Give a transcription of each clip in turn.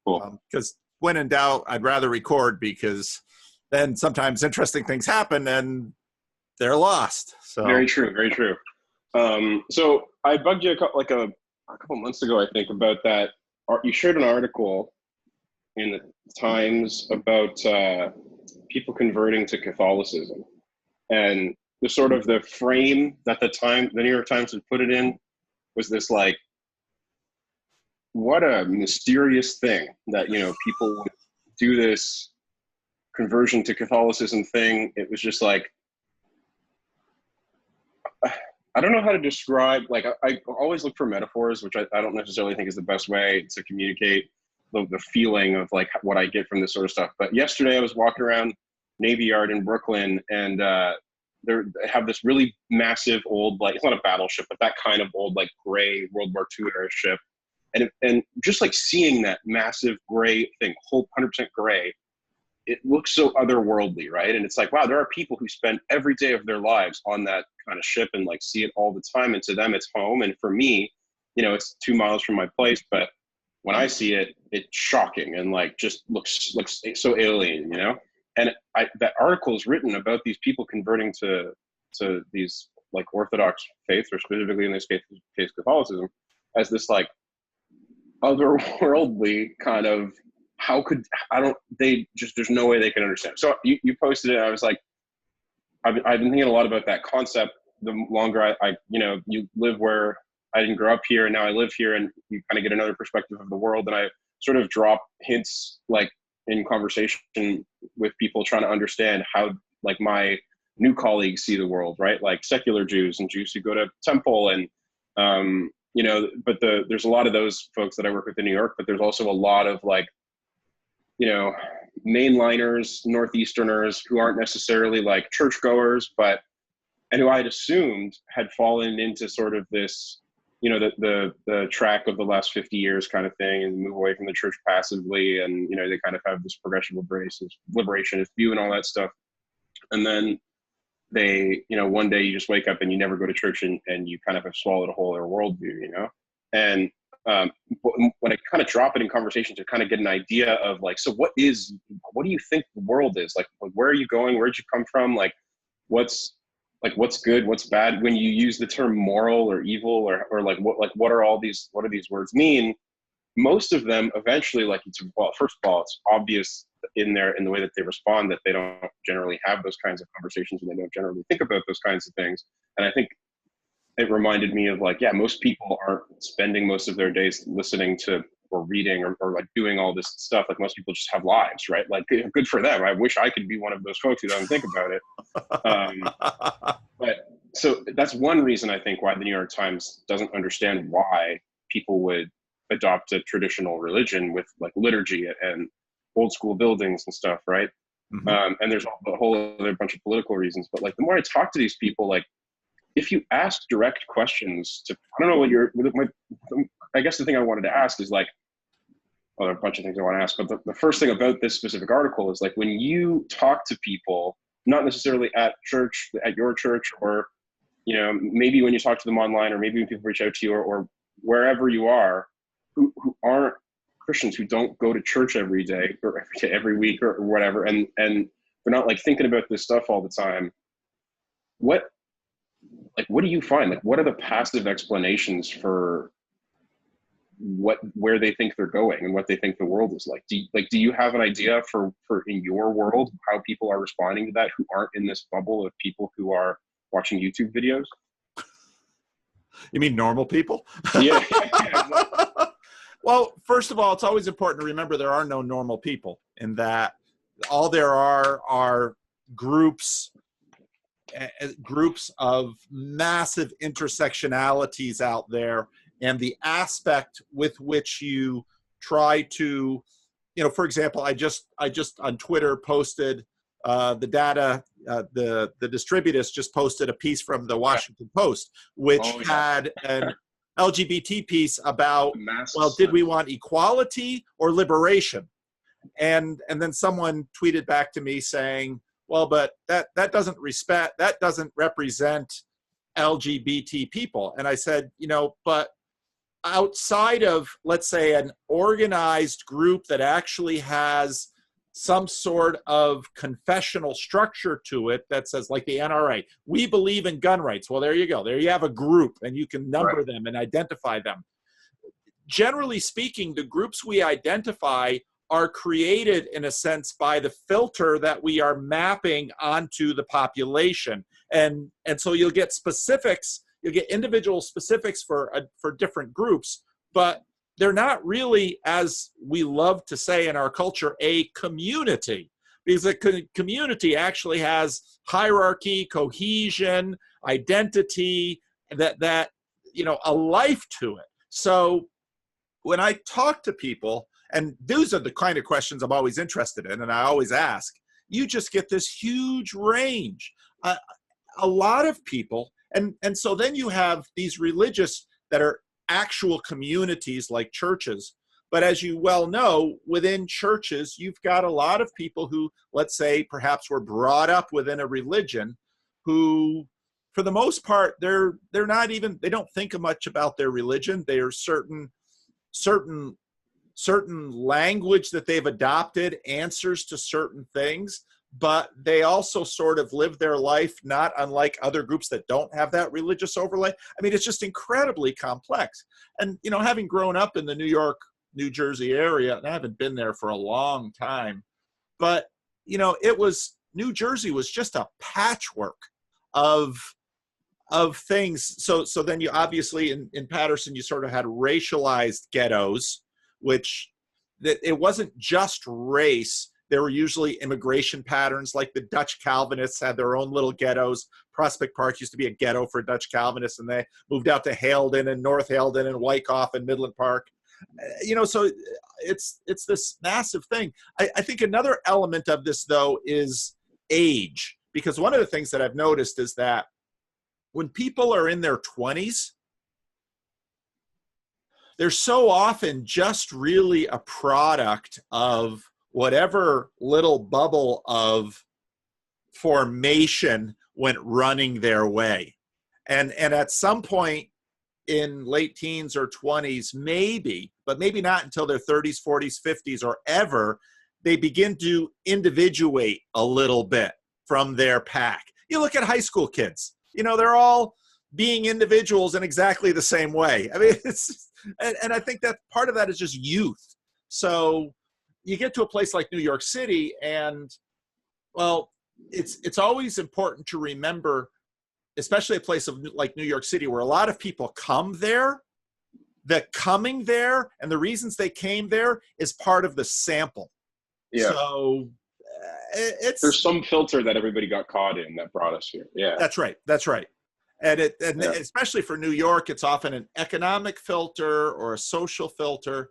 Cool. Because when in doubt, I'd rather record, because then sometimes interesting things happen and they're lost. So Very true. Very true. So I bugged you a couple months ago, I think, about that. You shared an article in the Times about people converting to Catholicism, and the sort of the frame that the New York Times had put it in was this, like, what a mysterious thing that, you know, people would do this conversion to Catholicism thing. It was just like, I don't know how to describe, like, I always look for metaphors, which I don't necessarily think is the best way to communicate the feeling of, like, what I get from this sort of stuff. But yesterday I was walking around Navy Yard in Brooklyn, and they have this really massive old, like, it's not a battleship, but that kind of old, like, gray World War II era ship. And just, like, seeing that massive gray thing, whole 100% gray, it looks so otherworldly, right? And it's like, wow, there are people who spend every day of their lives on that kind of ship and, like, see it all the time. And to them, it's home. And for me, you know, it's 2 miles from my place, but when I see it, it's shocking and, like, just looks so alien, you know? And that article is written about these people converting to these, like, Orthodox faiths, or specifically in this case Catholicism, as this, like, otherworldly kind of, there's no way they can understand. So you posted it, and I was like, I've been thinking a lot about that concept. The longer I you know, you live where I didn't grow up here, and now I live here, and you kind of get another perspective of the world. And I sort of drop hints, like, in conversation with people, trying to understand how, like, my new colleagues see the world, right? Like secular Jews and Jews who go to temple, and you know, but there's a lot of those folks that I work with in New York, but there's also a lot of, like, you know, mainliners, Northeasterners who aren't necessarily, like, churchgoers, and who I'd assumed had fallen into sort of this, you know, the track of the last 50 years kind of thing, and move away from the church passively. And, you know, they kind of have this progressive liberationist view and all that stuff. And then they, you know, one day you just wake up and you never go to church, and you kind of have swallowed a whole other worldview, you know? And when I kind of drop it in conversation to kind of get an idea of, like, so what do you think the world is? Like, where are you going? Where'd you come from? Like, what's good? What's bad? When you use the term moral or evil, or like, what do these words mean? Most of them eventually, like, first of all, it's obvious in the way that they respond that they don't generally have those kinds of conversations, and they don't generally think about those kinds of things. And I think it reminded me of, like, yeah, most people aren't spending most of their days listening to or reading or like doing all this stuff. Like, most people just have lives, right? Like, good for them. I wish I could be one of those folks who doesn't think about it. But so that's one reason, I think, why the New York Times doesn't understand why people would adopt a traditional religion with, like, liturgy and old school buildings and stuff, right? Mm-hmm. And there's a whole other bunch of political reasons. But, like, the more I talk to these people, like, if you ask direct questions to, I don't know I guess the thing I wanted to ask is, like, well, there are a bunch of things I want to ask, but the first thing about this specific article is, like, when you talk to people, not necessarily at your church, or, you know, maybe when you talk to them online, or maybe when people reach out to you, or wherever you are, who aren't Christians, who don't go to church every day or every week or whatever, and they're not, like, thinking about this stuff all the time, what do you find? Like, what are the passive explanations for where they think they're going and what they think the world is like? Do you have an idea for in your world how people are responding to that, who aren't in this bubble of people who are watching YouTube videos? You mean normal people? Yeah. Well, first of all, it's always important to remember there are no normal people, in that all there are groups of massive intersectionalities out there, and the aspect with which you try to, you know, for example, I just on Twitter posted the data, the distributist just posted a piece from the Washington Post, which had an LGBT piece about, well, did we want equality or liberation? And then someone tweeted back to me saying, well, but that doesn't represent LGBT people. And I said, you know, but outside of, let's say, an organized group that actually has some sort of confessional structure to it that says, like the NRA, we believe in gun rights. Well, there you go. There you have a group, and you can number Right. them and identify them. Generally speaking, the groups we identify are created, in a sense, by the filter that we are mapping onto the population. And so you'll get specifics, you'll get individual specifics for different groups, but they're not really, as we love to say in our culture, a community, because a community actually has hierarchy, cohesion, identity, that a life to it. So when I talk to people, and those are the kind of questions I'm always interested in, and I always ask, you just get this huge range. A lot of people, and so then you have these religious that are actual communities like churches. But as you well know, within churches, you've got a lot of people who, let's say, perhaps were brought up within a religion who, for the most part, they're not even, they don't think much about their religion. They are certain language that they've adopted, answers to certain things, but they also sort of live their life not unlike other groups that don't have that religious overlay. I mean, it's just incredibly complex. And, having grown up in the New York, New Jersey area, and I haven't been there for a long time, but, New Jersey was just a patchwork of things. So then you obviously, in Paterson, you sort of had racialized ghettos, which that it wasn't just race. There were usually immigration patterns, like the Dutch Calvinists had their own little ghettos. Prospect Park used to be a ghetto for Dutch Calvinists, and they moved out to Haledon and North Haledon and Wyckoff and Midland Park. So it's this massive thing. I think another element of this, though, is age, because one of the things that I've noticed is that when people are in their 20s, they're so often just really a product of whatever little bubble of formation went running their way. And at some point in late teens or 20s, maybe, but maybe not until their 30s, 40s, 50s, or ever, they begin to individuate a little bit from their pack. You look at high school kids, they're all being individuals in exactly the same way. I mean, and I think that part of that is just youth. So you get to a place like New York City, and, well, it's always important to remember, especially a place like New York City, where a lot of people come there, that coming there and the reasons they came there is part of the sample. Yeah. So there's some filter that everybody got caught in that brought us here. Yeah. That's right. And especially for New York, it's often an economic filter or a social filter.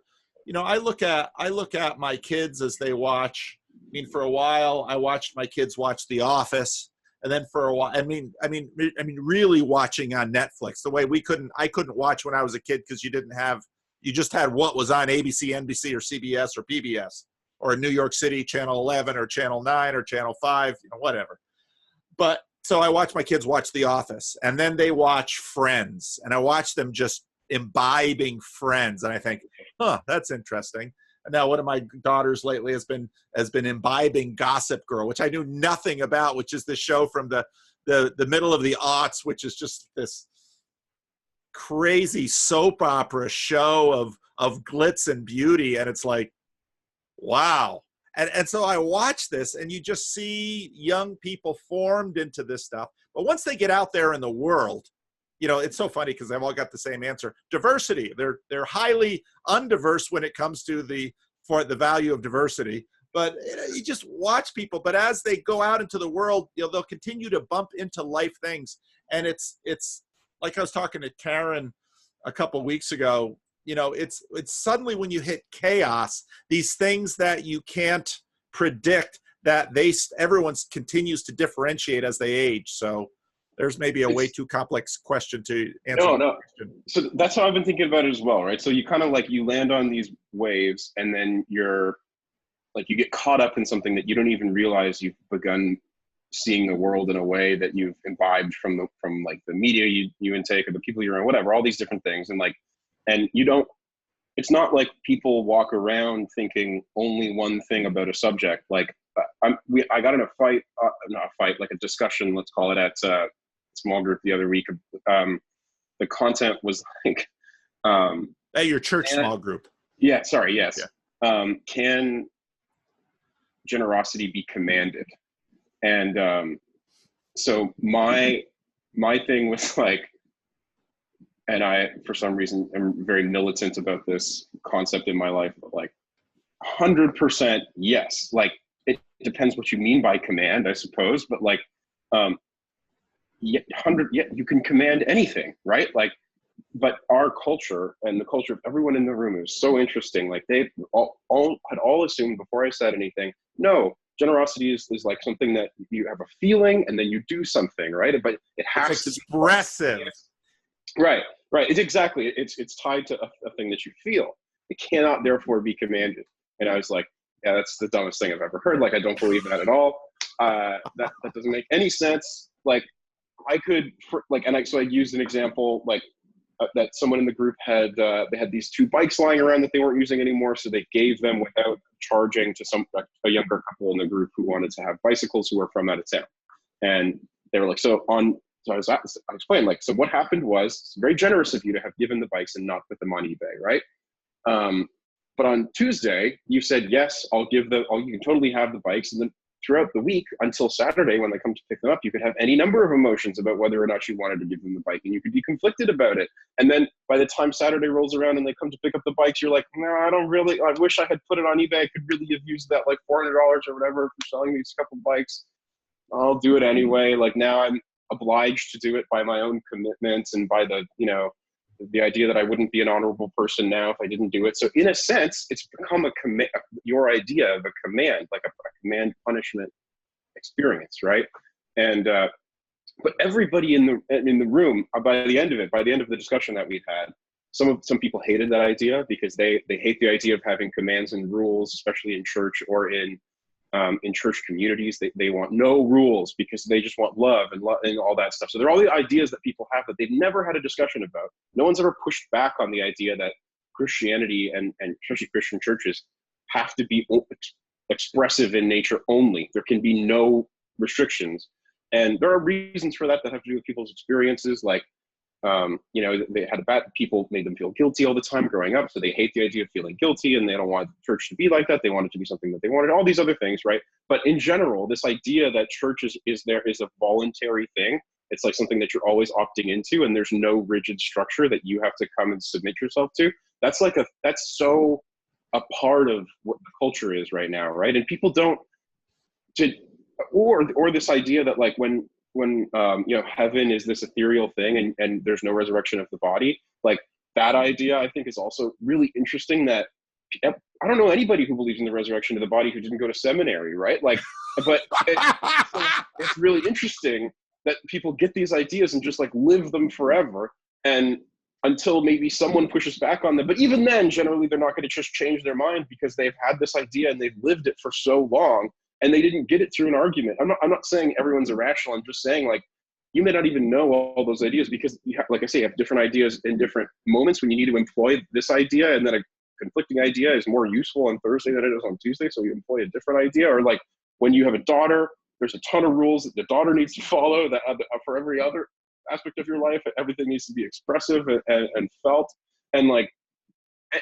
I look at my kids as they watch. I mean, for a while, I watched my kids watch The Office, and then for a while, I mean, really watching on Netflix the way I couldn't watch when I was a kid, because you just had what was on ABC, NBC, or CBS, or PBS, or New York City, Channel 11, or Channel 9, or Channel 5, whatever. But so I watch my kids watch The Office, and then they watch Friends, and I watch them just imbibing Friends, and I think, that's interesting. And now one of my daughters lately has been imbibing Gossip Girl, which I knew nothing about, which is the show from the middle of the aughts, which is just this crazy soap opera show of glitz and beauty, and it's like, wow. And so I watch this, and you just see young people formed into this stuff. But once they get out there in the world, it's so funny because they've all got the same answer. Diversity. They're highly undiverse when it comes to the value of diversity. But you just watch people. But as they go out into the world, they'll continue to bump into life things. And it's like I was talking to Karen a couple of weeks ago. It's suddenly when you hit chaos, these things that you can't predict, that everyone continues to differentiate as they age. So there's maybe a way too complex question to answer. No. So that's how I've been thinking about it as well, right? So you kind of you land on these waves, and then you get caught up in something that you don't even realize you've begun seeing the world in a way that you've imbibed from the media you intake, or the people you're around, whatever, all these different things. And And you don't, it's not like people walk around thinking only one thing about a subject. Like I got in a fight, not a fight, like a discussion, let's call it, at a small group the other week. The content was like, at your church small group. Yeah, sorry, yes. Yeah. Can generosity be commanded? And so my thing was like, and I, for some reason, am very militant about this concept in my life, but like 100% yes. Like it depends what you mean by command, I suppose, but like, yeah, you can command anything, right? Like, but our culture and the culture of everyone in the room is so interesting. Like they had all assumed before I said anything, no, generosity is like something that you have a feeling and then you do something, right? But it has to be expressive. Right. It's exactly. It's tied to a thing that you feel. It cannot therefore be commanded. And I was like, yeah, that's the dumbest thing I've ever heard. Like, I don't believe that at all. That doesn't make any sense. Like, I could, so I used an example, like, that someone in the group had, they had these 2 bikes lying around that they weren't using anymore. So they gave them without charging to a younger couple in the group who wanted to have bicycles who were from out of town. And they were like, so I explained, like, so what happened was, it's very generous of you to have given the bikes and not put them on eBay, right? But on Tuesday, you said, yes, you can totally have the bikes. And then throughout the week until Saturday, when they come to pick them up, you could have any number of emotions about whether or not you wanted to give them the bike, and you could be conflicted about it. And then by the time Saturday rolls around and they come to pick up the bikes, you're like, no, I wish I had put it on eBay. I could really have used that like $400 or whatever for selling these couple bikes. I'll do it anyway. Like, now I'm obliged to do it by my own commitments and by the idea that I wouldn't be an honorable person now if I didn't do it. So in a sense, it's become your idea of a command, like a command punishment experience, right? And but everybody in the room, by the end of the discussion that we had, some people hated that idea because they hate the idea of having commands and rules, especially in church or in church communities. They want no rules because they just want love and all that stuff. So there are all the ideas that people have that they've never had a discussion about. No one's ever pushed back on the idea that Christianity and especially Christian churches have to be expressive in nature only. There can be no restrictions. And there are reasons for that have to do with people's experiences. Like, they had people made them feel guilty all the time growing up. So they hate the idea of feeling guilty and they don't want the church to be like that. They want it to be something that they wanted, all these other things, right? But in general, this idea that church is a voluntary thing. It's like something that you're always opting into and there's no rigid structure that you have to come and submit yourself to. That's so a part of what the culture is right now, right? And people don't, or this idea that like when heaven is this ethereal thing and there's no resurrection of the body, like that idea I think is also really interesting. That I don't know anybody who believes in the resurrection of the body who didn't go to seminary, right? Like, but it's really interesting that people get these ideas and just like live them forever, and until maybe someone pushes back on them. But even then, generally they're not going to just change their mind because they've had this idea and they've lived it for so long and they didn't get it through an argument. I'm not saying everyone's irrational. I'm just saying, like, you may not even know all those ideas because you have, like I say, you have different ideas in different moments when you need to employ this idea, and then a conflicting idea is more useful on Thursday than it is on Tuesday, so you employ a different idea. Or like when you have a daughter, there's a ton of rules that the daughter needs to follow that for every other aspect of your life. Everything needs to be expressive and felt. And like,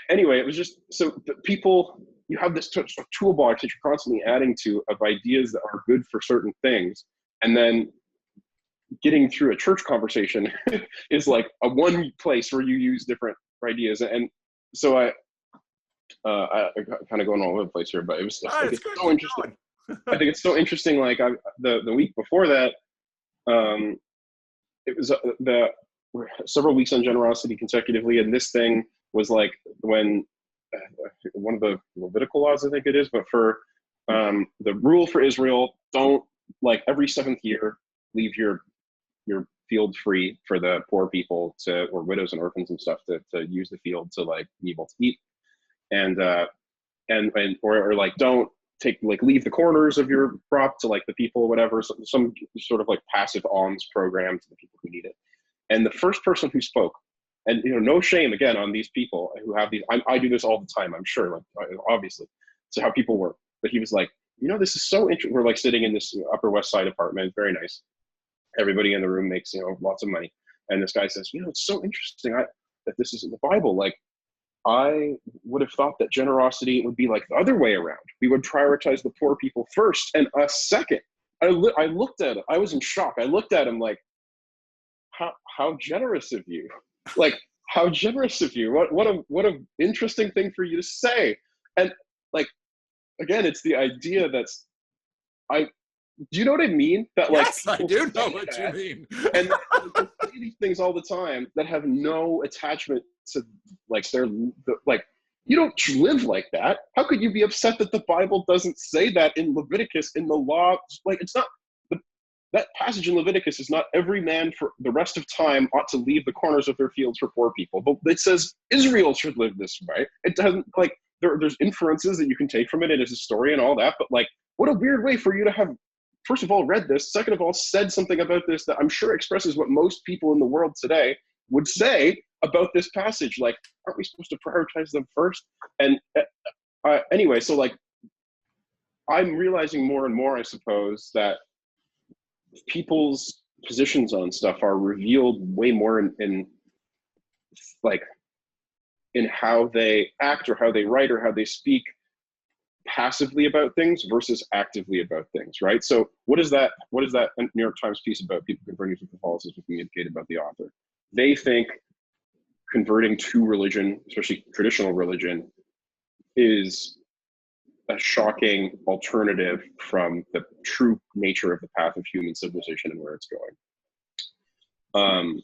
anyway, it was just, so the people, you have this toolbox that you're constantly adding to of ideas that are good for certain things. And then getting through a church conversation is like a one place where you use different ideas. And so I kind of going all over the place here, but it was it's so interesting. I think it's so interesting. Like the week before that, it was several weeks on generosity consecutively, and this thing was like when one of the Levitical laws, I think it is, but for the rule for Israel, don't, like, every 7th year leave your field free for the poor people or widows and orphans and stuff to use the field to like be able to eat, and like don't leave the corners of your crop to like the people, whatever, some sort of like passive alms program to the people who need it. And the first person who spoke And, you know, no shame again on these people who have these, I do this all the time, I'm sure, like, obviously. So how people work. But he was like, you know, this is so interesting. We're like sitting in this Upper West Side apartment. It's very nice. Everybody in the room makes, you know, lots of money. And this guy says, you know, it's so interesting that this is in the Bible. Like, I would have thought that generosity would be like the other way around. We would prioritize the poor people first and us second. I looked at it. I was in shock. I looked at him like, how generous of you. Like, how generous of you. What a interesting thing for you to say. And like, again, it's the idea that's, do you know what I mean? That like, yes, I do know what you mean. And they say these things all the time that have no attachment to like like, you don't live like that. How could you be upset that the Bible doesn't say that in Leviticus, in the law? Like, it's not, that passage in Leviticus is not every man for the rest of time ought to leave the corners of their fields for poor people. But it says Israel should live this way. It doesn't, like, there's inferences that you can take from it as a story and all that. But like, what a weird way for you to have, first of all, read this, second of all, said something about this that I'm sure expresses what most people in the world today would say about this passage. Like, aren't we supposed to prioritize them first? And anyway, so like, I'm realizing more and more, I suppose, that people's positions on stuff are revealed way more in like, in how they act or how they write or how they speak passively about things versus actively about things, right? So what is that New York Times piece about people converting to Catholicism communicate about the author? They think converting to religion, especially traditional religion, is a shocking alternative from the true nature of the path of human civilization and where it's going.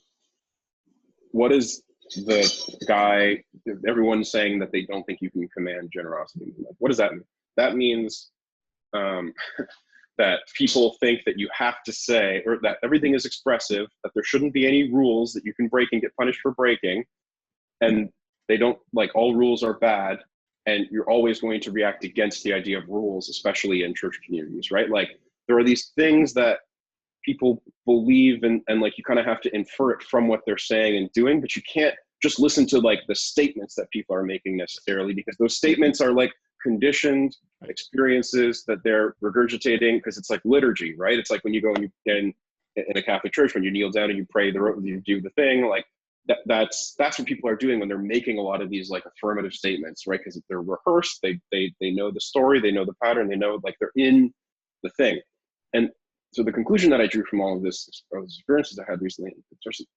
What is the guy, everyone's saying that they don't think you can command generosity. What does that mean? That means that people think that you have to say, or that everything is expressive, that there shouldn't be any rules that you can break and get punished for breaking. And they don't, like, all rules are bad. And you're always going to react against the idea of rules, especially in church communities, right? Like, there are these things that people believe and like, you kind of have to infer it from what they're saying and doing, but you can't just listen to like the statements that people are making necessarily, because those statements are like conditioned experiences that they're regurgitating, because it's like liturgy, right? It's like when you go and in a Catholic church, when you kneel down and you pray, you do the thing, like, that's what people are doing when they're making a lot of these like affirmative statements, right? Because they're rehearsed, they know the story, they know the pattern, they know, like, they're in the thing. And so the conclusion that I drew from all of this, or these experiences I had recently, especially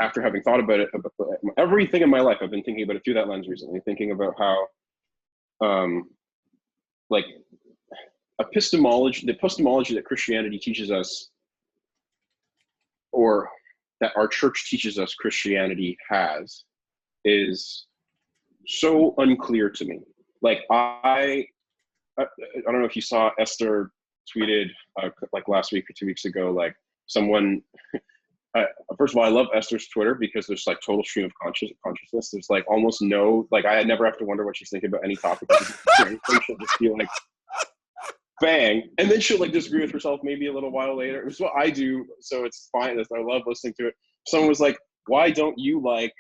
after having thought about it, about everything in my life, I've been thinking about it through that lens recently, thinking about how like epistemology, the epistemology that Christianity teaches us, or that our church teaches us Christianity has, is so unclear to me. Like, I don't know if you saw, Esther tweeted like last week or 2 weeks ago, like, someone, first of all, I love Esther's Twitter because there's like total stream of consciousness. There's like almost no, like, I never have to wonder what she's thinking about any topic. She'll just be like, bang, and then she'll like disagree with herself maybe a little while later. It's what I do, so it's fine. I love listening to it. Someone was like, why don't you like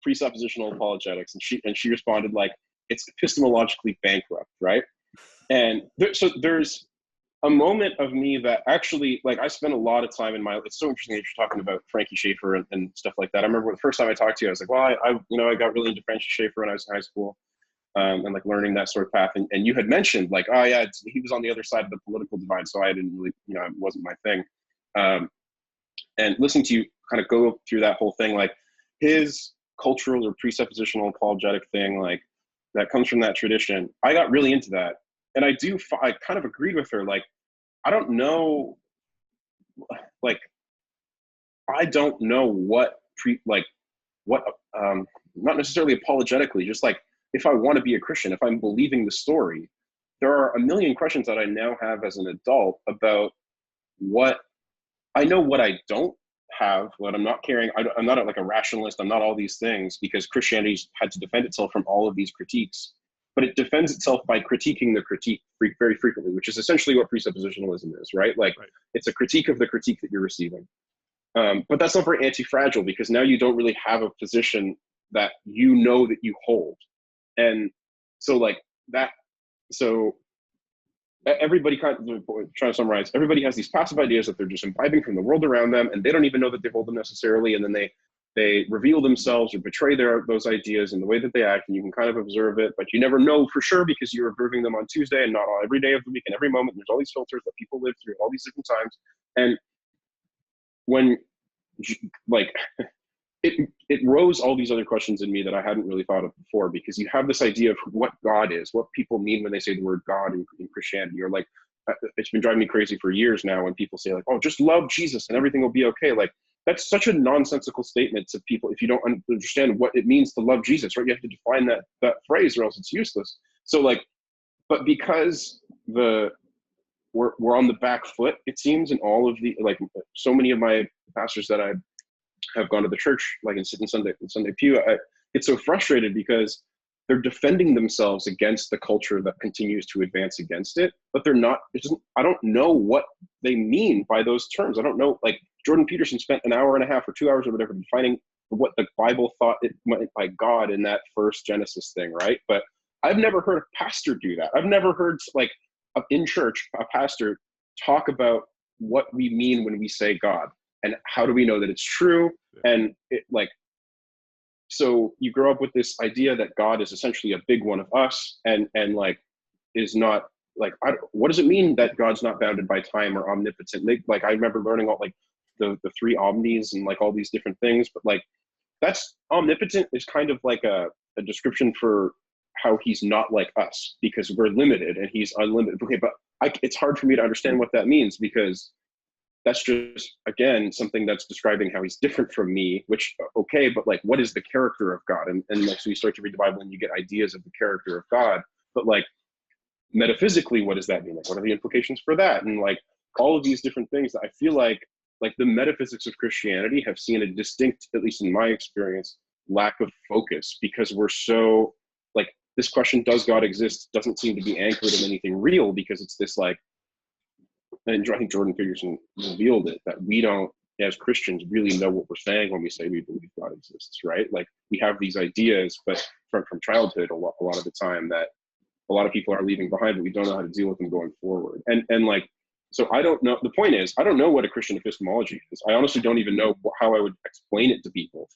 presuppositional apologetics? And she responded like, it's epistemologically bankrupt, right? And so there's a moment of me that actually, like, I spent a lot of time in my, it's so interesting that you're talking about Frankie Schaeffer and stuff like that. I remember the first time I talked to you, I was like, well, I got really into Frankie Schaeffer when I was in high school. And like learning that sort of path. And you had mentioned like, oh yeah, he was on the other side of the political divide. So I didn't really, it wasn't my thing. And listening to you kind of go through that whole thing, like his cultural or presuppositional apologetic thing, like that comes from that tradition. I got really into that. And I kind of agreed with her. Like, I don't know what not necessarily apologetically, just like, if I want to be a Christian, if I'm believing the story, there are a million questions that I now have as an adult about what I know, what I don't have, what I'm not carrying. I'm not like a rationalist. I'm not all these things, because Christianity's had to defend itself from all of these critiques, but it defends itself by critiquing the critique very frequently, which is essentially what presuppositionalism is, right? Like, right. It's a critique of the critique that you're receiving. But that's not very anti-fragile, because now you don't really have a position that you know that you hold. And so like that, so everybody kind of, trying to summarize, everybody has these passive ideas that they're just imbibing from the world around them, and they don't even know that they hold them necessarily. And then they reveal themselves or betray those ideas in the way that they act, and you can kind of observe it, but you never know for sure because you're observing them on Tuesday and not on every day of the week and every moment. There's all these filters that people live through all these different times. And when like it rose all these other questions in me that I hadn't really thought of before, because you have this idea of what God is, what people mean when they say the word God in Christianity. Or like, it's been driving me crazy for years now when people say like, oh, just love Jesus and everything will be okay. Like, that's such a nonsensical statement to people if you don't understand what it means to love Jesus, right? You have to define that phrase or else it's useless. So like, but because we're on the back foot, it seems, in all of the, like, so many of my pastors that I have gone to the church, like in Sunday pew, I get so frustrated because they're defending themselves against the culture that continues to advance against it, but they're not, I don't know what they mean by those terms. I don't know, like Jordan Peterson spent an hour and a half or 2 hours or whatever defining what the Bible thought it meant by God in that first Genesis thing, right? But I've never heard a pastor do that. I've never heard, like, in church, a pastor talk about what we mean when we say God and how do we know that it's true. And it, like, so you grow up with this idea that God is essentially a big one of us, and like is not like, what does it mean that God's not bounded by time or omnipotent? Like I remember learning all like the three omnis and like all these different things, but like that's omnipotent is kind of like a description for how he's not like us, because we're limited and he's unlimited. Okay, but it's hard for me to understand what that means, because that's just, again, something that's describing how he's different from me, which, okay, but like, what is the character of God? And like, so you start to read the Bible and you get ideas of the character of God, but like, metaphysically, what does that mean? Like, what are the implications for that? And like, all of these different things that I feel like the metaphysics of Christianity have seen a distinct, at least in my experience, lack of focus, because we're so, like, this question, does God exist, doesn't seem to be anchored in anything real, because it's this like, and I think Jordan Peterson revealed it, that we don't, as Christians, really know what we're saying when we say we believe God exists, right? Like, we have these ideas, but from childhood, a lot of the time, that a lot of people are leaving behind, but we don't know how to deal with them going forward. And like, so I don't know, the point is, I don't know what a Christian epistemology is. I honestly don't even know how I would explain it to people.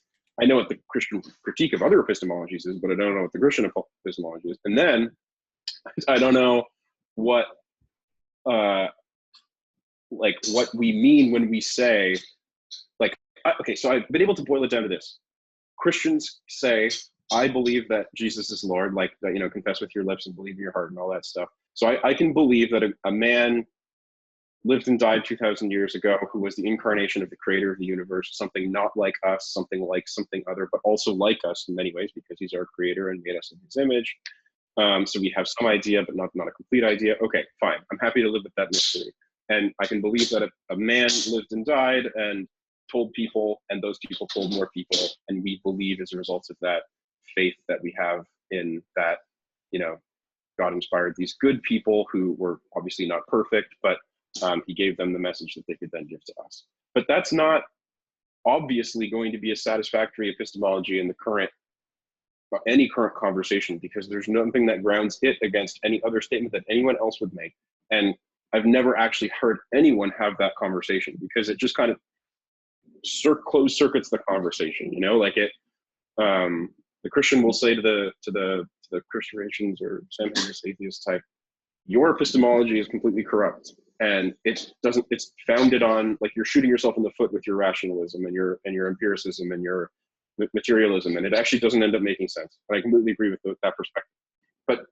I know what the Christian critique of other epistemologies is, but I don't know what the Christian epistemology is. And then I don't know what, like what we mean when we say, like, okay, so I've been able to boil it down to this. Christians say, I believe that Jesus is Lord, like that, you know, confess with your lips and believe in your heart and all that stuff. So I can believe that a man lived and died 2,000 years ago who was the incarnation of the creator of the universe, something not like us, something like something other, but also like us in many ways, because he's our creator and made us in his image. So we have some idea, but not a complete idea. Okay, fine. I'm happy to live with that mystery. And I can believe that a man lived and died and told people, and those people told more people. And we believe, as a result of that faith that we have in that, you know, God inspired these good people who were obviously not perfect, but he gave them the message that they could then give to us. But that's not obviously going to be a satisfactory epistemology in the any current conversation, because there's nothing that grounds it against any other statement that anyone else would make. And I've never actually heard anyone have that conversation, because it just kind of closed circuits the conversation, you know, like it, the Christian will say to the Christians or Sam-Harris atheist type, your epistemology is completely corrupt. And it's founded on, like, you're shooting yourself in the foot with your rationalism and your empiricism and your materialism, and it actually doesn't end up making sense. And I completely agree with that perspective. But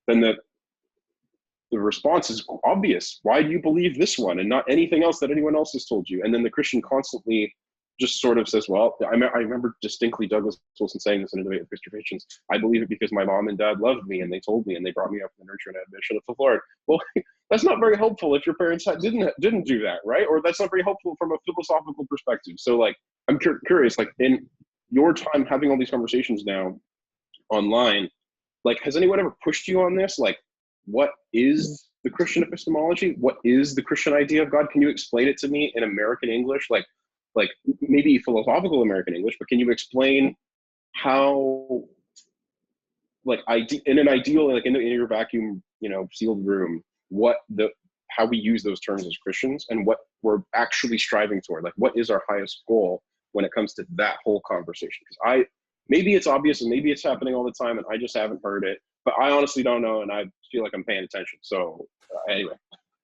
then the response is obvious. Why do you believe this one and not anything else that anyone else has told you? And then the Christian constantly just sort of says, well, I remember distinctly Douglas Wilson saying this in a debate with Christians, I believe it because my mom and dad loved me and they told me and they brought me up in the nurture and admonition of the Lord. Well, that's not very helpful if your parents didn't do that, right? Or that's not very helpful from a philosophical perspective. So like, I'm curious, like, in your time having all these conversations now online, like, has anyone ever pushed you on this? Like, what is the Christian epistemology? What is the Christian idea of God? Can you explain it to me in American English? Like, like maybe philosophical American English, but can you explain how, like, in an ideal, like in your vacuum, sealed room, how we use those terms as Christians and what we're actually striving toward? Like, what is our highest goal when it comes to that whole conversation? Because maybe it's obvious and maybe it's happening all the time and I just haven't heard it, but I honestly don't know, and I feel like I'm paying attention. So anyway.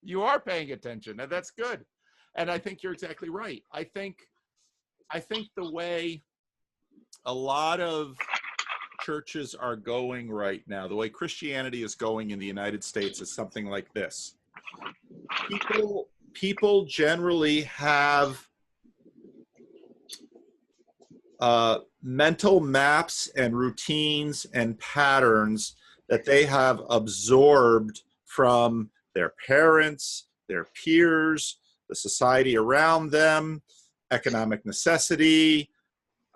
You are paying attention, and that's good. And I think you're exactly right. I think the way a lot of churches are going right now, the way Christianity is going in the United States, is something like this. People generally have mental maps and routines and patterns that they have absorbed from their parents, their peers, the society around them, economic necessity,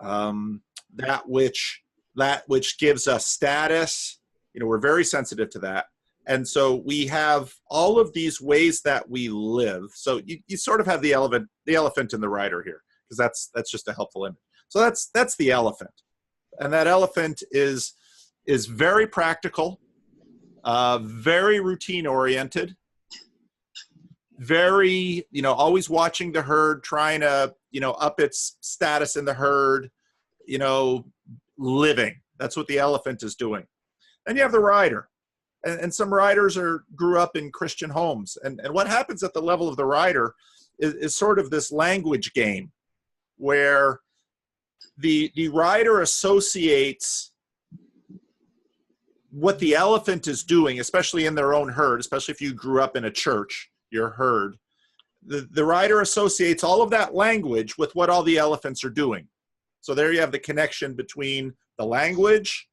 that which gives us status. We're very sensitive to that. And so we have all of these ways that we live. So you sort of have the elephant in the rider here, because that's just a helpful image. So that's the elephant. And that elephant is very practical, very routine oriented, very, always watching the herd, trying to, up its status in the herd, living. That's what the elephant is doing. And you have the rider. And some riders grew up in Christian homes. And what happens at the level of the rider is sort of this language game where the rider associates what the elephant is doing, especially in their own herd, especially if you grew up in a church, your herd. The rider associates all of that language with what all the elephants are doing. So there you have the connection between the language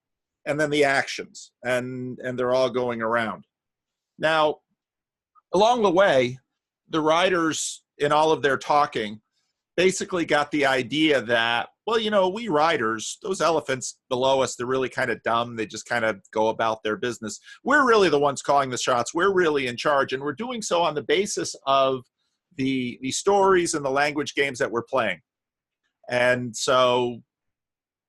and then the actions, and they're all going around. Now, along the way, the riders in all of their talking basically got the idea that, well, we riders, those elephants below us, they're really kind of dumb. They just kind of go about their business. We're really the ones calling the shots. We're really in charge, and we're doing so on the basis of the stories and the language games that we're playing. And so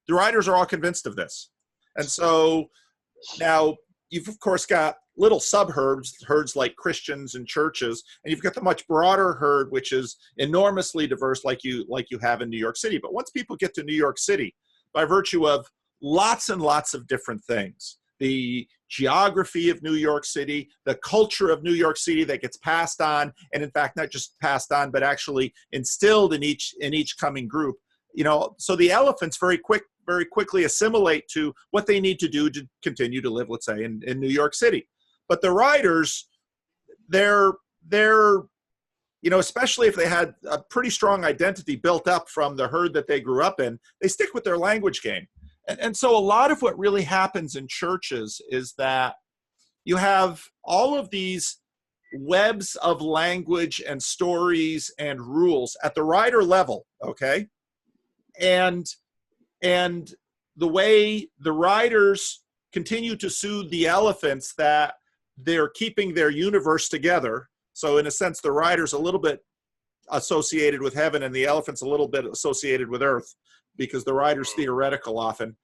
the riders are all convinced of this. And so now you've, of course, got little herds like Christians and churches, and you've got the much broader herd, which is enormously diverse, like you have in New York City. But once people get to New York City, by virtue of lots and lots of different things, the geography of New York City, the culture of New York City that gets passed on, and in fact, not just passed on, but actually instilled in each coming group, so the elephants very quickly assimilate to what they need to do to continue to live, let's say, in New York City. But the riders, they're especially if they had a pretty strong identity built up from the herd that they grew up in, they stick with their language game. And so a lot of what really happens in churches is that you have all of these webs of language and stories and rules at the rider level, okay? And the way the riders continue to soothe the elephants that they're keeping their universe together. So in a sense, the rider's a little bit associated with heaven and the elephant's a little bit associated with earth, because the rider's theoretical often,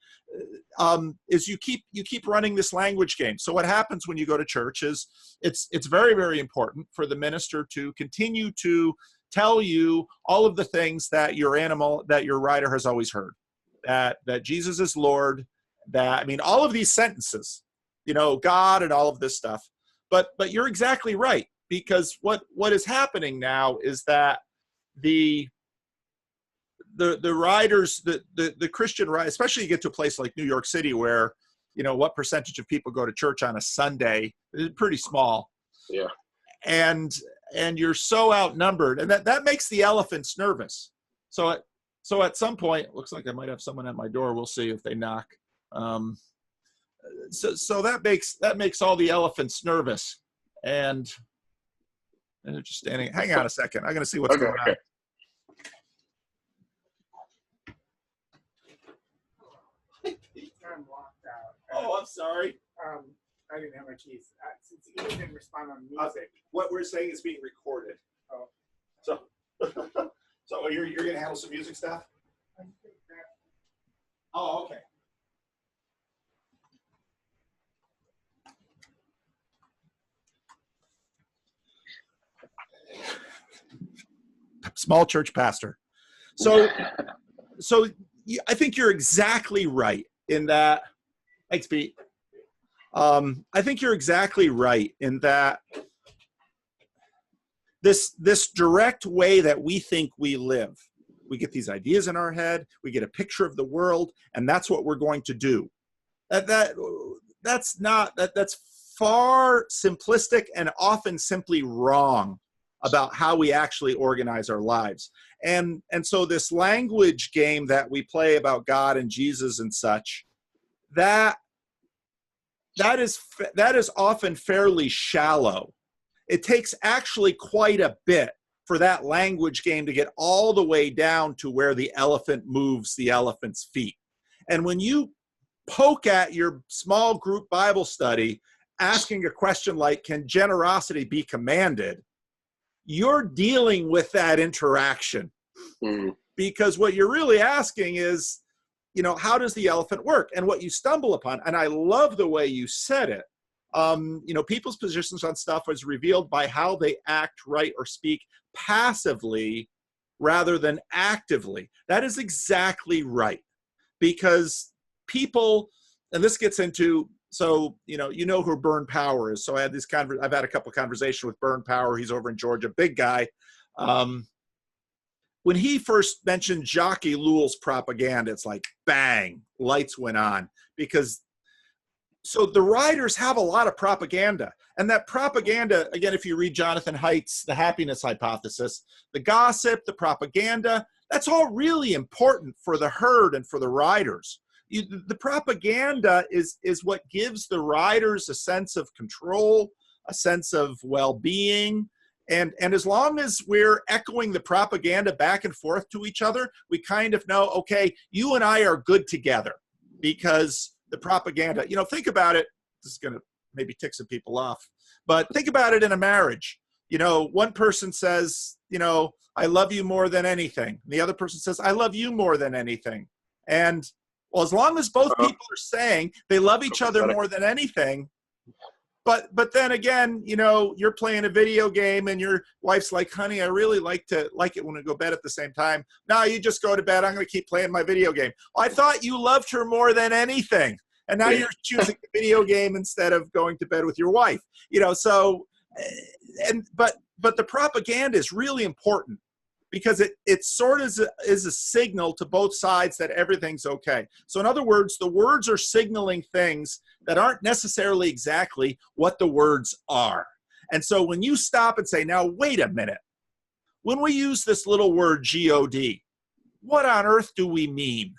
is you keep running this language game. So what happens when you go to church is it's very, very important for the minister to continue to tell you all of the things that your rider has always heard, that Jesus is Lord, all of these sentences, God and all of this stuff. But you're exactly right, because what is happening now is that the riders, the Christian ride, especially you get to a place like New York City where, what percentage of people go to church on a Sunday is pretty small. Yeah. And you're so outnumbered, and that makes the elephants nervous. So at some point, it looks like I might have someone at my door. We'll see if they knock. So that makes all the elephants nervous, and they're just standing. Hang on a second. I'm going to see what's going on. I'm locked out. Oh, I'm sorry. I didn't have my keys. Since you didn't respond on music. What we're saying is being recorded. Oh. So So you're going to handle some music stuff? I think that Oh, okay. Small church pastor. So I think you're exactly right in that. Thanks, Pete. I think you're exactly right in that this direct way that we think we live, we get these ideas in our head, we get a picture of the world, and that's what we're going to do. That's far simplistic and often simply wrong about how we actually organize our lives. And so this language game that we play about God and Jesus and such, that is often fairly shallow. It takes actually quite a bit for that language game to get all the way down to where the elephant moves the elephant's feet. And when you poke at your small group Bible study, asking a question like, can generosity be commanded? You're dealing with that interaction. Because what you're really asking is, how does the elephant work? And what you stumble upon, and I love the way you said it, people's positions on stuff is revealed by how they act, write, or speak passively rather than actively. That is exactly right. Because people, and this gets into, so, you know who Bern Power is. So I've had a couple of conversations with Bern Power. He's over in Georgia, big guy. When he first mentioned Jacques Ellul's propaganda, it's like, bang, lights went on. Because, so the writers have a lot of propaganda. And that propaganda, again, if you read Jonathan Haidt's The Happiness Hypothesis, the gossip, the propaganda, that's all really important for the herd and for the writers. The propaganda is what gives the writers a sense of control, a sense of well-being. And as long as we're echoing the propaganda back and forth to each other, we kind of know, okay, you and I are good together because the propaganda, think about it. This is going to maybe tick some people off, but think about it in a marriage. One person says, I love you more than anything. The other person says, I love you more than anything. And well, as long as both people are saying they love each other more than anything, but then again, you're playing a video game and your wife's like, honey, I really like it when we go to bed at the same time. No, you just go to bed. I'm going to keep playing my video game. I thought you loved her more than anything. And now you're choosing the video game instead of going to bed with your wife. But the propaganda is really important because it sort of is a signal to both sides that everything's okay. So in other words, the words are signaling things that aren't necessarily exactly what the words are. And so when you stop and say, now, wait a minute, when we use this little word G-O-D, what on earth do we mean?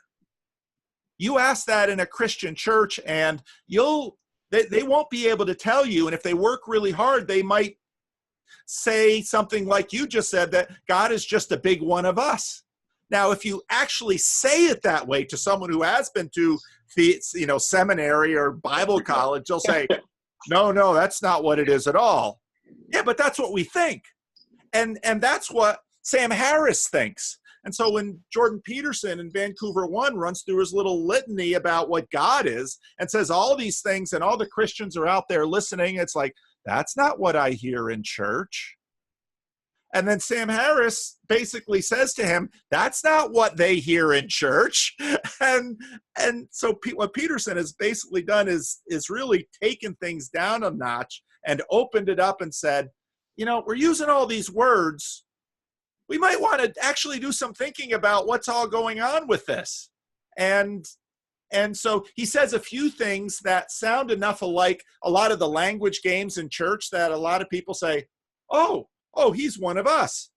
You ask that in a Christian church and they won't be able to tell you. And if they work really hard, they might say something like you just said, that God is just a big one of us. Now, if you actually say it that way to someone who has been to seminary or Bible college, they'll say, no, that's not what it is at all. Yeah, but that's what we think. And that's what Sam Harris thinks. And so when Jordan Peterson in Vancouver 1 runs through his little litany about what God is and says all these things and all the Christians are out there listening, it's like, that's not what I hear in church. And then Sam Harris basically says to him, that's not what they hear in church. And so what Peterson has basically done is really taken things down a notch and opened it up and said, we're using all these words. We might want to actually do some thinking about what's all going on with this. And so he says a few things that sound enough alike a lot of the language games in church that a lot of people say, oh, he's one of us.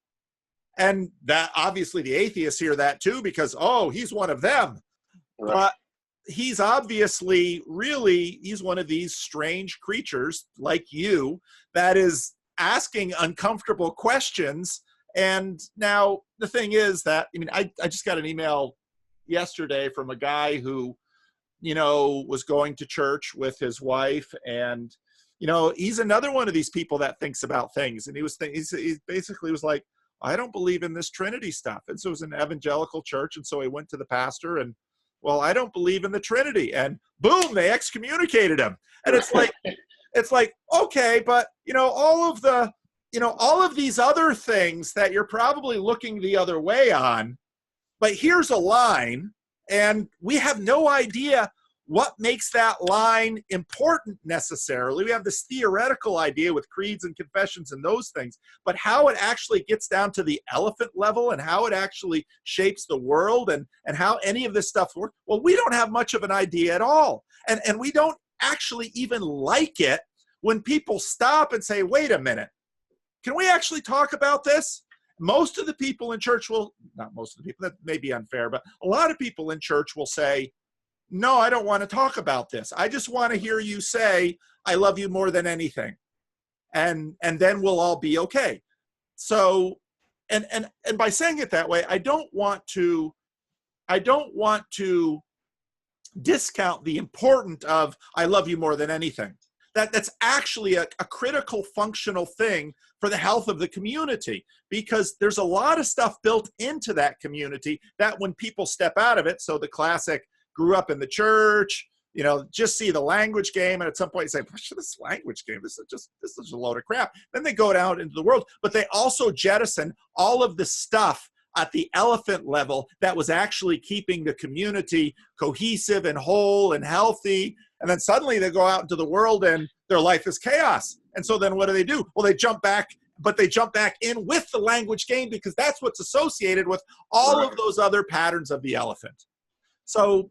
And that obviously the atheists hear that too because, he's one of them. Right. But he's obviously he's one of these strange creatures like you that is asking uncomfortable questions. And now the thing is that, I just got an email yesterday from a guy who, was going to church with his wife and, he's another one of these people that thinks about things. And he basically was like, I don't believe in this Trinity stuff. And so it was an evangelical church. And so he went to the pastor and, well, I don't believe in the Trinity. And boom, they excommunicated him. And it's like, okay, but all of these other things that you're probably looking the other way on, but here's a line, and we have no idea what makes that line important necessarily. We have this theoretical idea with creeds and confessions and those things, but how it actually gets down to the elephant level and how it actually shapes the world and how any of this stuff works, well, we don't have much of an idea at all. And we don't actually even like it when people stop and say, wait a minute, can we actually talk about this? Most of the people in church will, not most of the people, that may be unfair, but a lot of people in church will say, no, I don't want to talk about this. I just want to hear you say, I love you more than anything. And then we'll all be okay. So, and by saying it that way, I don't want to discount the importance of I love you more than anything. That's actually a critical functional thing for the health of the community, because there's a lot of stuff built into that community that when people step out of it, so the classic grew up in the church, just see the language game, and at some point you say, what's this language game? This is a load of crap. Then they go out into the world, but they also jettison all of the stuff at the elephant level that was actually keeping the community cohesive and whole and healthy. And then suddenly they go out into the world and their life is chaos. And so then what do? Well, they jump back, but they jump back in with the language game because that's what's associated with all of those other patterns of the elephant. So,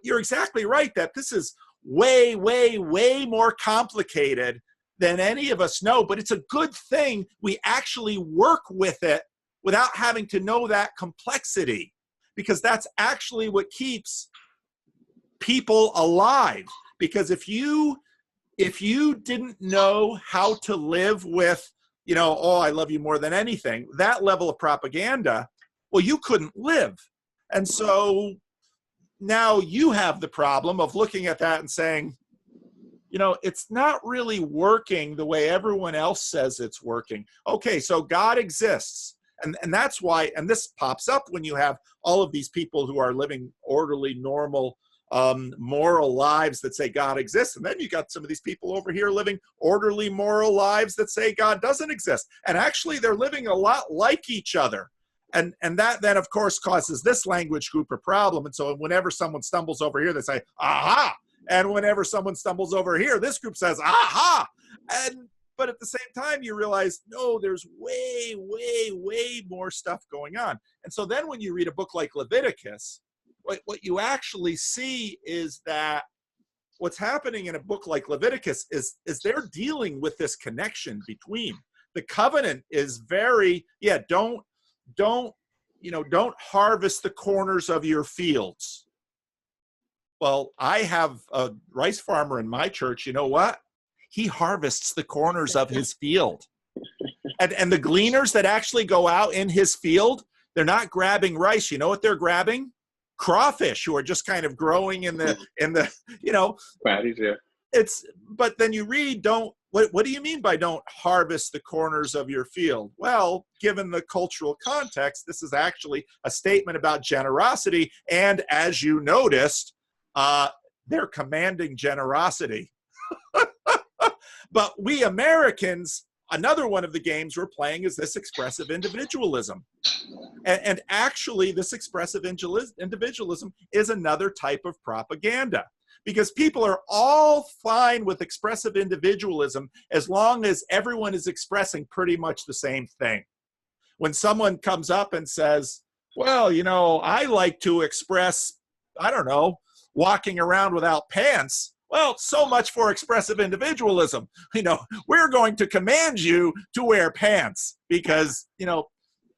you're exactly right that this is way, way, way more complicated than any of us know, but it's a good thing we actually work with it without having to know that complexity, because that's actually what keeps people alive. Because if you didn't know how to live with, oh, I love you more than anything, that level of propaganda, well, you couldn't live. And so now you have the problem of looking at that and saying, it's not really working the way everyone else says it's working. Okay, so God exists. And that's why, and this pops up when you have all of these people who are living orderly, normal, moral lives that say God exists. And then you got some of these people over here living orderly, moral lives that say God doesn't exist. And actually they're living a lot like each other. And that then, of course, causes this language group a problem. And so whenever someone stumbles over here, they say, aha. And whenever someone stumbles over here, this group says, aha. But at the same time, you realize, no, there's way, way, way more stuff going on. And so then when you read a book like Leviticus, what you actually see is that what's happening in a book like Leviticus is they're dealing with this connection between. The covenant is very, don't harvest the corners of your fields. Well, I have a rice farmer in my church. You know what? He harvests the corners of his field. And the gleaners that actually go out in his field, they're not grabbing rice. You know what they're grabbing? Crawfish, who are just kind of growing in the Patties, yeah. But then you read, what do you mean by don't harvest the corners of your field? Well, given the cultural context, this is actually a statement about generosity. And as you noticed, they're commanding generosity. But we Americans, another one of the games we're playing is this expressive individualism. And actually, this expressive individualism is another type of propaganda. Because people are all fine with expressive individualism as long as everyone is expressing pretty much the same thing. When someone comes up and says, well, I like to express, walking around without pants. Well, so much for expressive individualism. We're going to command you to wear pants because,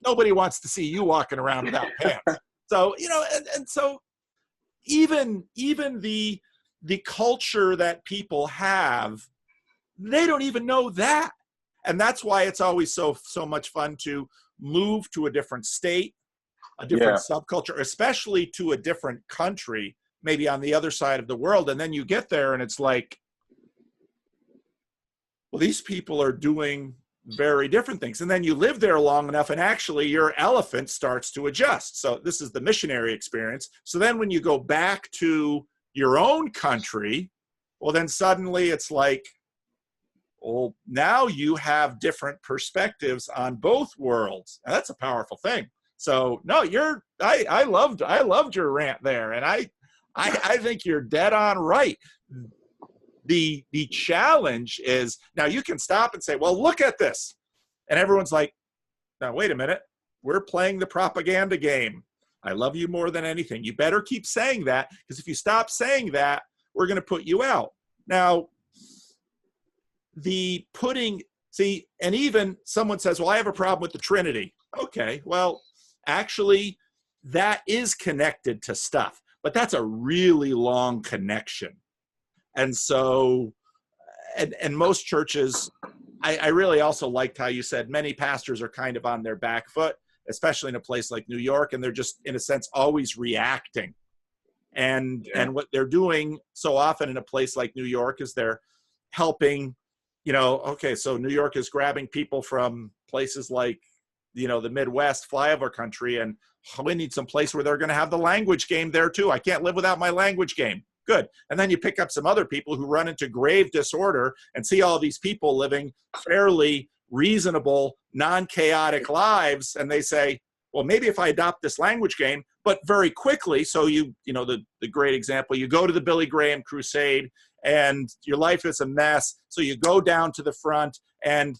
nobody wants to see you walking around without pants. So, and so even the culture that people have, they don't even know that. And that's why it's always so much fun to move to a different state, a different subculture, especially to a different country, maybe on the other side of the world. And then you get there and it's like, well, these people are doing very different things. And then you live there long enough and actually your elephant starts to adjust. So this is the missionary experience. So then when you go back to your own country, well, then suddenly it's like, well, now you have different perspectives on both worlds. And that's a powerful thing. So no, I loved your rant there. And I think you're dead on right. The challenge is, now you can stop and say, well, look at this. And everyone's like, now, wait a minute. We're playing the propaganda game. I love you more than anything. You better keep saying that, because if you stop saying that, we're going to put you out. Now, and even someone says, well, I have a problem with the Trinity. Okay, well, actually, that is connected to stuff, but that's a really long connection. And so, and most churches, I really also liked how you said many pastors are kind of on their back foot, especially in a place like New York, and they're just, in a sense, always reacting. And what they're doing so often in a place like New York is they're helping, okay, so New York is grabbing people from places like, the Midwest, flyover country, and we need some place where they're going to have the language game there too. I can't live without my language game. Good. And then you pick up some other people who run into grave disorder and see all these people living fairly reasonable, non-chaotic lives. And they say, well, maybe if I adopt this language game, but very quickly. So the great example, you go to the Billy Graham crusade and your life is a mess. So you go down to the front and,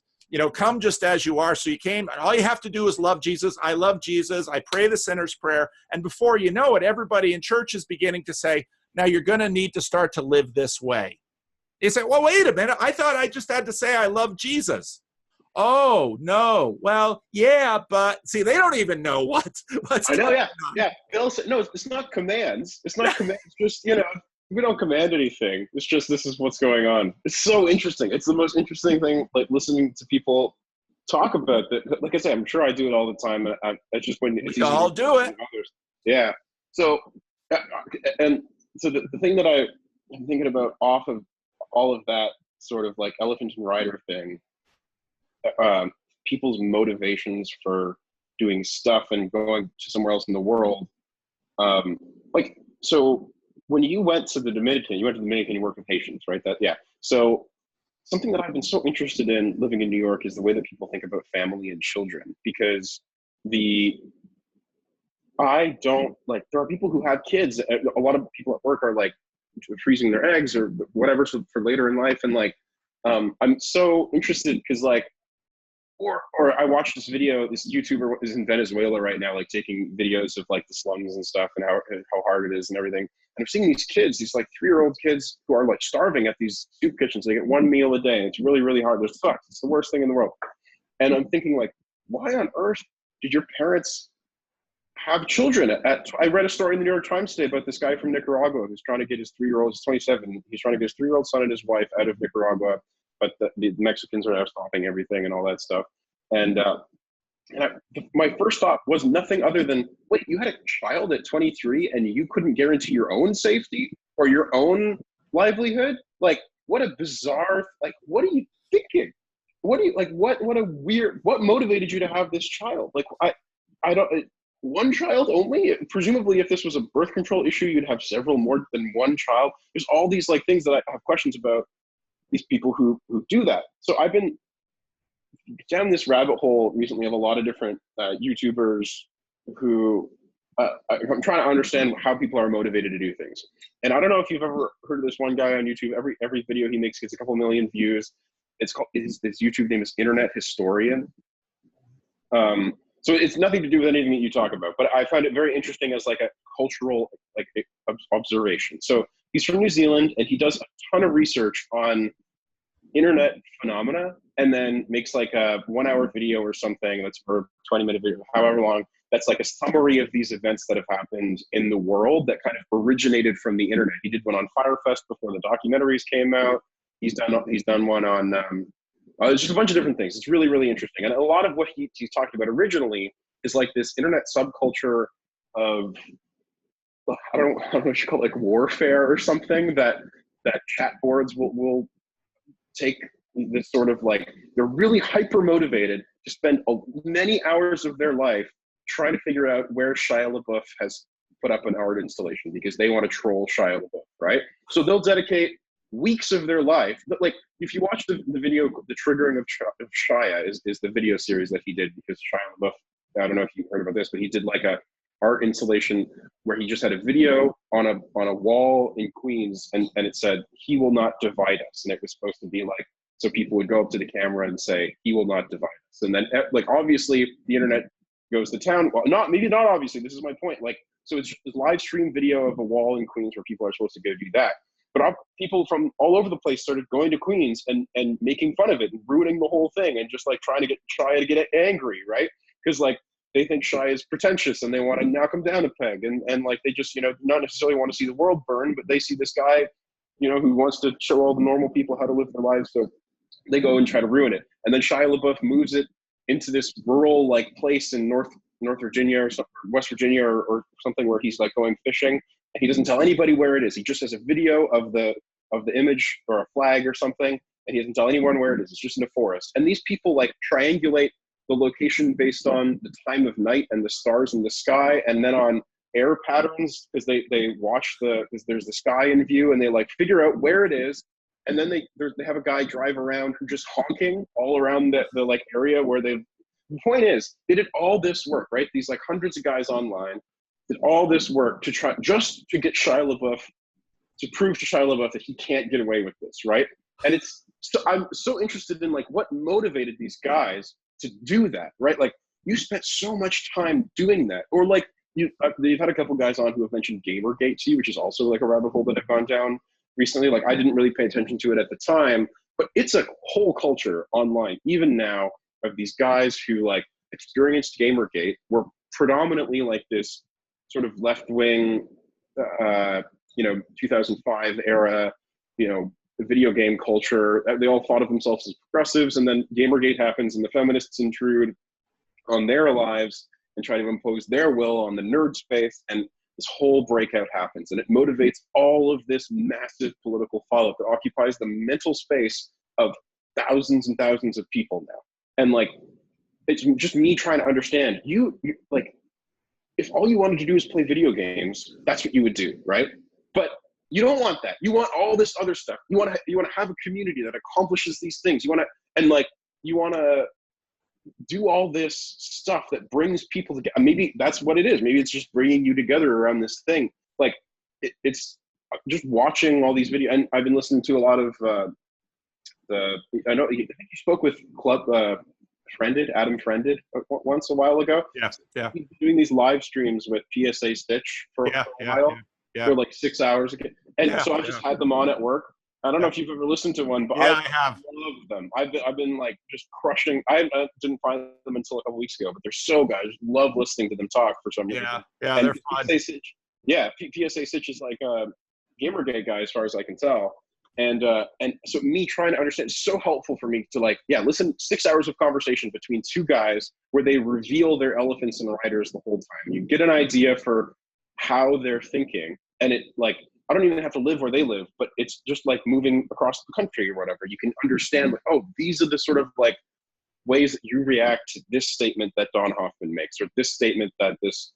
come just as you are. So you came, all you have to do is love Jesus. I love Jesus. I pray the sinner's prayer. And before you know it, everybody in church is beginning to say, now you're going to need to start to live this way. You say, well, wait a minute. I thought I just had to say I love Jesus. Oh, no. Well, yeah, but see, they don't even know what's I know, yeah. Bill said, no, it's not commands. It's not commands. Just, we don't command anything. It's just, this is what's going on. It's so interesting. It's the most interesting thing, like listening to people talk about that. Like I say, I'm sure I do it all the time. I just when it's we all do it. Yeah. So, and so the thing that I'm thinking about off of all of that sort of like elephant and rider thing, people's motivations for doing stuff and going to somewhere else in the world. So when you went to the Dominican, you worked with Haitians, right? So something that I've been so interested in living in New York is the way that people think about family and children, because there are people who have kids. A lot of people at work are like freezing their eggs or whatever for later in life. And I'm so interested because or I watched this video, this YouTuber is in Venezuela right now, like taking videos of like the slums and stuff and how hard it is and everything. And I'm seeing these kids, these like 3-year-old kids who are like starving at these soup kitchens. They get one meal a day and it's really, really hard. It sucks. It's the worst thing in the world. And I'm thinking like, why on earth did your parents have children? I read a story in the New York Times today about this guy from Nicaragua who's trying to get his 3-year-old, he's 27. He's trying to get his 3-year-old son and his wife out of Nicaragua, but the Mexicans are now stopping everything and all that stuff. And my first thought was nothing other than, wait, you had a child at 23 and you couldn't guarantee your own safety or your own livelihood? Like, what a bizarre, like, what are you thinking? What motivated you to have this child? Like, I don't, one child only? Presumably, if this was a birth control issue, you'd have several more than one child. There's all these like things that I have questions about these people who do that. So I've been down this rabbit hole recently of a lot of different YouTubers who I'm trying to understand how people are motivated to do things. And I don't know if you've ever heard of this one guy on YouTube. Every video he makes gets a couple million views. His YouTube name is Internet Historian. So it's nothing to do with anything that you talk about, but I find it very interesting as like a cultural observation. So he's from New Zealand and he does a ton of research on internet phenomena and then makes like a 1-hour video or something that's for 20-minute video, however long, that's like a summary of these events that have happened in the world that kind of originated from the internet. He did one on Firefest before the documentaries came out. He's done one on it's just a bunch of different things. It's really, really interesting. And a lot of what he's talked about originally is like this internet subculture of, I don't know what you call it, like warfare or something, that chat boards will take this sort of like, they're really hyper motivated to spend many hours of their life trying to figure out where Shia LaBeouf has put up an art installation because they want to troll Shia LaBeouf, right? So they'll dedicate weeks of their life. But like, if you watch the video, The Triggering of Shia is the video series that he did, because Shia LaBeouf, I don't know if you heard about this, but he did like a art installation where he just had a video on a wall in Queens, and it said, "He will not divide us," and it was supposed to be like, so people would go up to the camera and say, "He will not divide us," and then like obviously the internet goes to town. Well, maybe not obviously. This is my point. Like, so it's a live stream video of a wall in Queens where people are supposed to go do that. But people from all over the place started going to Queens and making fun of it and ruining the whole thing and just like trying to get angry, right? Because like they think Shia is pretentious and they want to knock him down a peg, and like they just, you know, not necessarily want to see the world burn, but they see this guy, you know, who wants to show all the normal people how to live their lives, so they go and try to ruin it. And then Shia LaBeouf moves it into this rural like place in North Virginia or something, West Virginia or something, where he's like going fishing. And he doesn't tell anybody where it is. He just has a video of the image or a flag or something, and he doesn't tell anyone where it is. It's just in a forest. And these people like triangulate the location based on the time of night and the stars in the sky, and then on air patterns, because they watch because there's the sky in view, and they like figure out where it is. And then they have a guy drive around who just honking all around the like area where the point is, they did all this work, right? These like hundreds of guys online did all this work to try just to get Shia LaBeouf, to prove to Shia LaBeouf that he can't get away with this, right? And I'm so interested in like what motivated these guys to do that, right? Like, you spent so much time doing that. Or like you've had a couple guys on who have mentioned Gamergate to you, which is also like a rabbit hole that I've gone down recently. Like, I didn't really pay attention to it at the time, but it's a whole culture online, even now, of these guys who like experienced Gamergate, were predominantly like this sort of left-wing, 2005 era, video game culture. They all thought of themselves as progressives, and then Gamergate happens and the feminists intrude on their lives and try to impose their will on the nerd space, and this whole breakout happens, and it motivates all of this massive political fallout that occupies the mental space of thousands and thousands of people now. And like, it's just me trying to understand, you like, if all you wanted to do is play video games, that's what you would do, right? But you don't want that. You want all this other stuff. You want to have a community that accomplishes these things. You want to do all this stuff that brings people together. Maybe that's what it is. Maybe it's just bringing you together around this thing. Like, it's just watching all these videos. And I've been listening to a lot of I think you spoke with Adam Friended once a while ago. Yeah. He's doing these live streams with PSA Stitch for a while. Yeah. For like 6 hours again. And so I just had them on at work. I don't know if you've ever listened to one, but I have. Love them. I've been like just crushing. I didn't find them until a couple weeks ago, but they're so good. I just love listening to them talk for some reason. Yeah, and they're fun. PSA Stitch is like a Gamergate guy, as far as I can tell. And so me trying to understand, it's so helpful for me to listen 6 hours of conversation between two guys where they reveal their elephants and riders the whole time. You get an idea for how they're thinking, and it like, I don't even have to live where they live, but it's just like moving across the country or whatever. You can understand like, oh, these are the sort of like ways that you react to this statement that Don Hoffman makes, or this statement that this,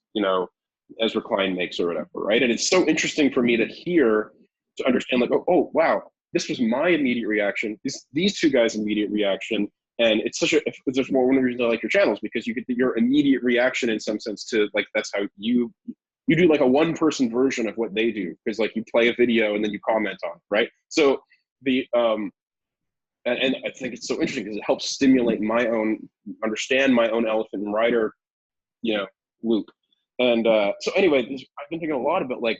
Ezra Klein makes or whatever, right? And it's so interesting for me to hear, to understand like, oh wow, this was my immediate reaction. These two guys' immediate reaction. And it's there's one of the reasons I like your channels, because you get your immediate reaction in some sense to like, that's how you do like a one-person version of what they do, because like you play a video and then you comment on it, right? So and I think it's so interesting because it helps stimulate understand my own elephant and rider, loop. And so anyway, I've been thinking a lot about like,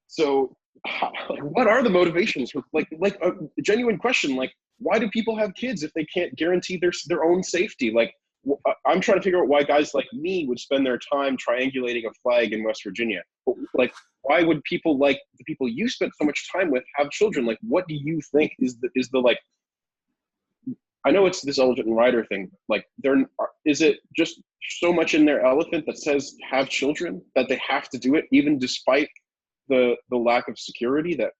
so what are the motivations? Like a genuine question, like, why do people have kids if they can't guarantee their own safety? Like, I'm trying to figure out why guys like me would spend their time triangulating a flag in West Virginia. But like, why would people like the people you spent so much time with have children? Like, what do you think is the like? I know it's this elephant and rider thing. Like, is it just so much in their elephant that says have children that they have to do it, even despite the lack of security that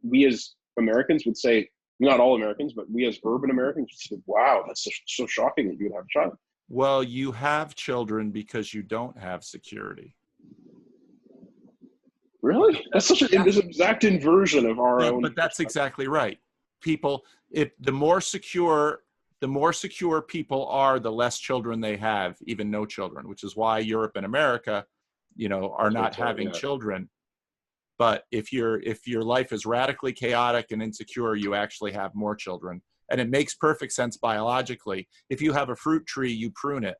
we as Americans would say not all Americans, but we as urban Americans said, wow, that's so shocking that you would have a child. Well, you have children because you don't have security. Really? That's such an exact inversion of our own. But that's exactly right. People, the more secure people are, the less children they have, even no children, which is why Europe and America, are not having children. But if your life is radically chaotic and insecure, you actually have more children. And it makes perfect sense biologically. If you have a fruit tree, you prune it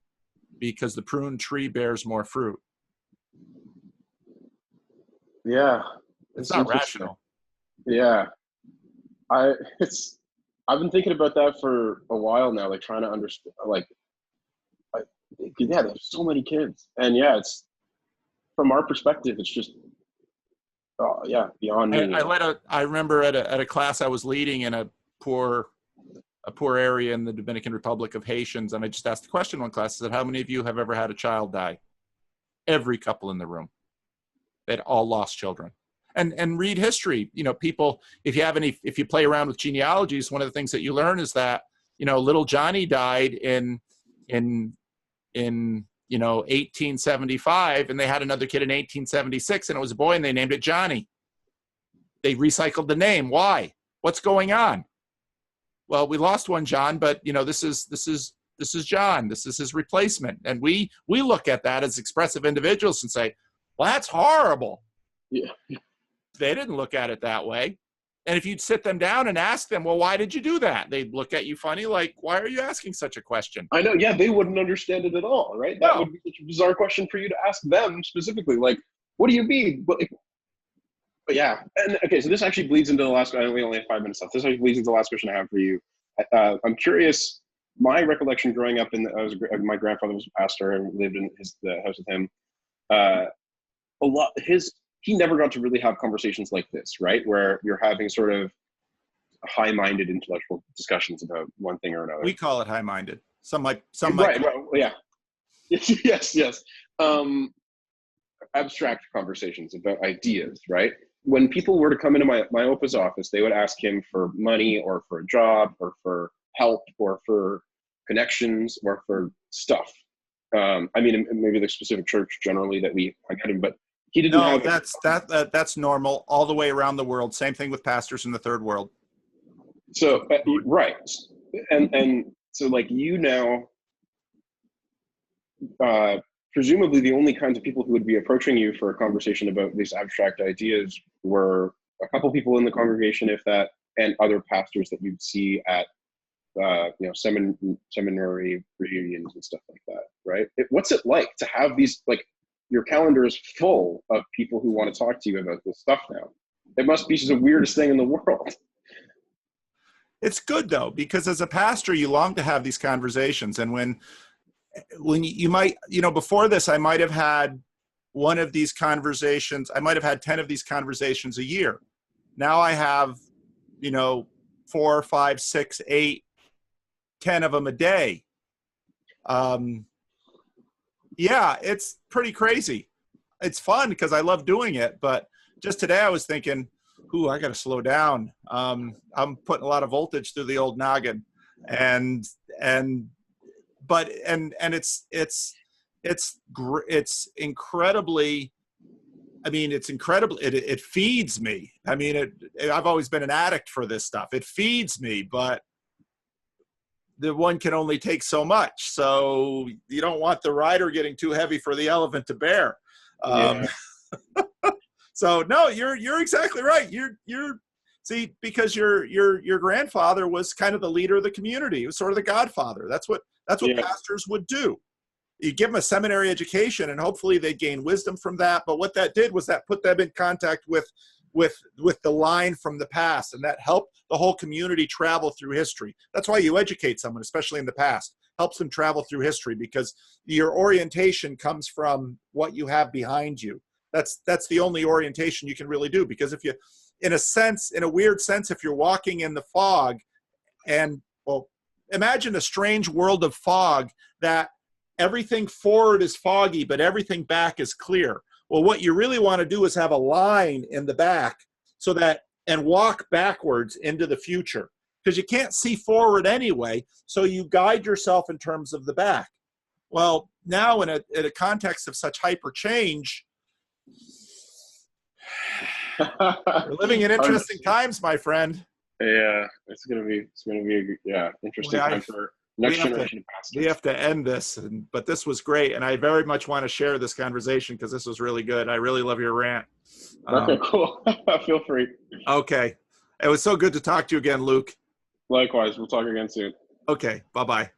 because the pruned tree bears more fruit. Yeah. It's not rational. Yeah. I've been thinking about that for a while now, like trying to understand, there's so many kids. And yeah, it's, from our perspective, it's just, beyond me. I remember at a class I was leading in a poor area in the Dominican Republic of Haitians, and I just asked the question in one class, I said, how many of you have ever had a child die? Every couple in the room. They'd all lost children. And read history. People, if you play around with genealogies, one of the things that you learn is that, little Johnny died in 1875, and they had another kid in 1876, and it was a boy, and they named it Johnny. They recycled the name. Why? What's going on? Well, we lost one John, but this is John. This is his replacement. And we look at that as expressive individuals and say, well, that's horrible. Yeah. They didn't look at it that way. And if you'd sit them down and ask them, well, why did you do that? They'd look at you funny, like, why are you asking such a question? I know. Yeah, they wouldn't understand it at all, right? That would be such a bizarre question for you to ask them specifically. Like, what do you mean? But yeah. And okay, so this actually bleeds into the last, we only have 5 minutes left. This actually bleeds into the last question I have for you. I'm curious, my recollection growing up my grandfather was a pastor and lived in the house with him. He never got to really have conversations like this, right? Where you're having sort of high-minded intellectual discussions about one thing or another. We call it high-minded. Some might. Right. Well, yeah. Yes. Abstract conversations about ideas, right? When people were to come into my Opa's office, they would ask him for money or for a job or for help or for connections or for stuff. Maybe the specific church generally that we get him, but he didn't have. That's normal all the way around the world. Same thing with pastors in the third world. So right, and so like now, presumably the only kinds of people who would be approaching you for a conversation about these abstract ideas were a couple people in the congregation, if that, and other pastors that you'd see at seminary reunions and stuff like that, right? What's it like to have these, like, your calendar is full of people who want to talk to you about this stuff now? It must be just the weirdest thing in the world. It's good though, because as a pastor, you long to have these conversations. And when you might, before this, I might have had one of these conversations. I might have had 10 of these conversations a year. Now I have, 4, 5, 6, 8, 10 of them a day. Yeah, it's pretty crazy. It's fun because I love doing it. But just today I was thinking, I got to slow down. I'm putting a lot of voltage through the old noggin, and it's incredibly. It's incredible. It feeds me. I've always been an addict for this stuff. It feeds me, but the one can only take so much. So you don't want the rider getting too heavy for the elephant to bear. Yeah. So no, you're exactly right. See, because your grandfather was kind of the leader of the community. He was sort of the godfather. That's what pastors would do. You give them a seminary education, and hopefully they gain wisdom from that. But what that did was that put them in contact with the line from the past, and that helped the whole community travel through history. That's why you educate someone, especially in the past. Helps them travel through history, because your orientation comes from what you have behind you. That's the only orientation you can really do, because if you, in a weird sense, if you're walking in the fog, and imagine a strange world of fog that everything forward is foggy, but everything back is clear. Well, what you really want to do is have a line in the back and walk backwards into the future. because you can't see forward anyway. So you guide yourself in terms of the back. Well, now in a context of such hyper change, we're living in interesting times, my friend. Yeah, it's gonna be interesting time for next generation to pass. We have to end this, but this was great, and I very much want to share this conversation because this was really good. I really love your rant. Okay, cool. Feel free. Okay, it was so good to talk to you again, Luke. Likewise, we'll talk again soon. Okay, bye-bye.